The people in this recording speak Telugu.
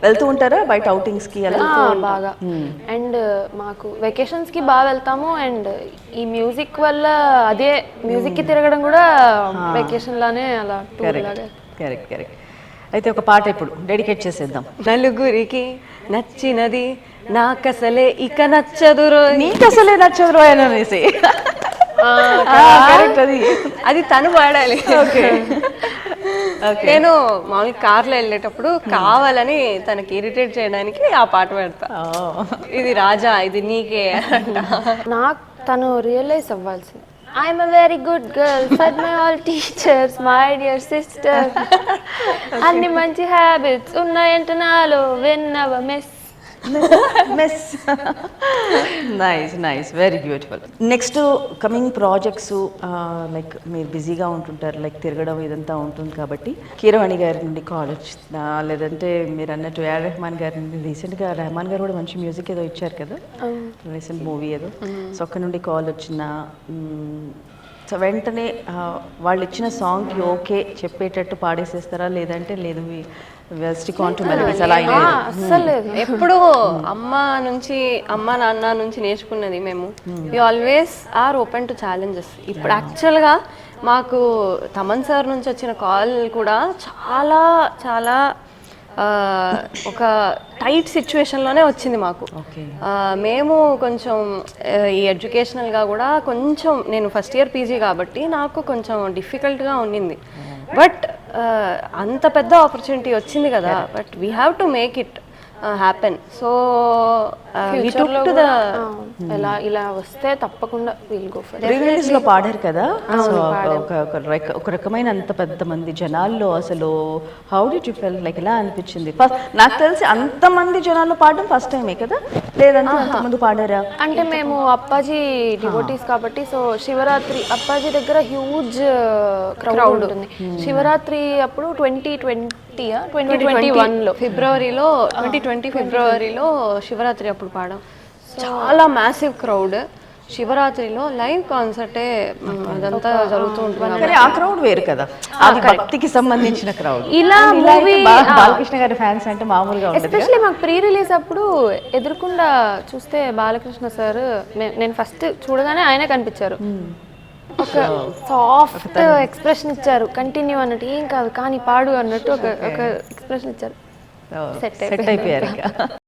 వెళ్తూ ఉంటారా బయట అవుటింగ్స్ కి అలా? బాగా. అండ్ మాకు వెకేషన్స్ కి బాగా వెళ్తాము. అండ్ ఈ మ్యూజిక్ వల్ల అదే మ్యూజిక్ కి తిరగడం కూడా వెకేషన్ లానే అలా టూర్ లాగా. Correct correct. అయితే ఒక పాట ఇప్పుడు డెడికేట్ చేసేద్దాం. నలుగురికి నచ్చినది నాకసలే ఇక నచ్చదురో. నీకసలే నచ్చదురో అనేసి అది తను పాడాలి. ఓకే. నేను మామూలు కార్లో వెళ్ళేటప్పుడు కావాలని తనకి ఇరిటేట్ చేయడానికి ఆ పాట పెడతా. ఇది రాజా, ఇది నీకే అంట. నాకు తను రియలైజ్ అవ్వాల్సింది. I'm a very good girl, said my all teachers, my dear sister. అన్ని మంచి హ్యాబిట్స్ ఉన్నాయంట నాలో, విన్నవ miss. Nice nice, very beautiful. Next coming projects like మీరు బిజీగా ఉంటుంటారు, లైక్ తిరగడం ఇదంతా ఉంటుంది కాబట్టి కీరవాణి గారి నుండి కాల్ వచ్చిందా, లేదంటే మీరు అన్నట్టు ఏఆర్ రెహమాన్ గారి నుండి? రీసెంట్గా రెహమాన్ గారు కూడా మంచి మ్యూజిక్ ఏదో ఇచ్చారు కదా, రీసెంట్ మూవీ ఏదో, సో అక్కడ నుండి కాల్ వచ్చిందా? సో వెంటనే వాళ్ళు ఇచ్చిన సాంగ్కి ఓకే చెప్పేటట్టు పాడేసేస్తారా, లేదంటే లేదు అసలు ఎప్పుడు అమ్మ నాన్న నుంచి నేర్చుకున్నది మేము, we always are open to challenges. ఇప్పుడు యాక్చువల్గా మాకు తమన్ సార్ నుంచి వచ్చిన కాల్ కూడా చాలా చాలా ఒక టైట్ సిచ్యువేషన్లోనే వచ్చింది మాకు. మేము కొంచెం ఈ ఎడ్యుకేషనల్గా కూడా కొంచెం, నేను ఫస్ట్ ఇయర్ పీజీ కాబట్టి నాకు కొంచెం డిఫికల్ట్గా ఉండింది. బట్ అంత పెద్ద ఆపర్చునిటీ వచ్చింది కదా, but we have to make it happen. So ఇలా వస్తే తప్పకుండా విల్ గో ఫర్. రిలీజ్ లో పాడారు కదా, ఒక రకమైన అంత పెద్ద మంది జనాల్లో అసలు how did you feel, like ఎలా అనిపించింది? నాకు తెలిసి అంత మంది జనాల్లో పాడడం ఫస్ట్ టైమే కదా, లేదంటే అంతమంది పాడారా? అంటే మేము అప్పాజీ డివోటీస్ కాబట్టి, సో శివరాత్రి అప్పాజీ దగ్గర హ్యూజ్ క్రౌడ్ ఉంటుంది. శివరాత్రి అప్పుడు 2021లో ఫిబ్రవరిలో శివరాత్రి అప్పుడు పాడాం. చాలా మ్యాసివ్ క్రౌడ్. శివరాత్రిలో లైవ్ కాన్సర్టే అదంతా జరుగుతూ ఉంటుంది. ఆ క్రౌడ్ వేరు కదా, అది భక్తికి సంబంధించిన క్రౌడ్. ఇలా మూవీ బాలకృష్ణ గారి ఫ్యాన్స్ అంటే మామూలుగా, ఎస్పెషల్లీ మాకు ప్రీ రిలీజ్ అప్పుడు ఎదురుకుండా చూస్తే బాలకృష్ణ సార్, నేను ఫస్ట్ చూడగానే ఆయనే కనిపించారు. ఒక సాఫ్ట్ ఎక్స్ప్రెషన్ ఇచ్చారు, కంటిన్యూ అన్నట్టు, ఏం కాదు కానీ పాడు అన్నట్టు ఒక ఎక్స్ప్రెషన్ ఇచ్చారు. సెట్ అయిపోయారు.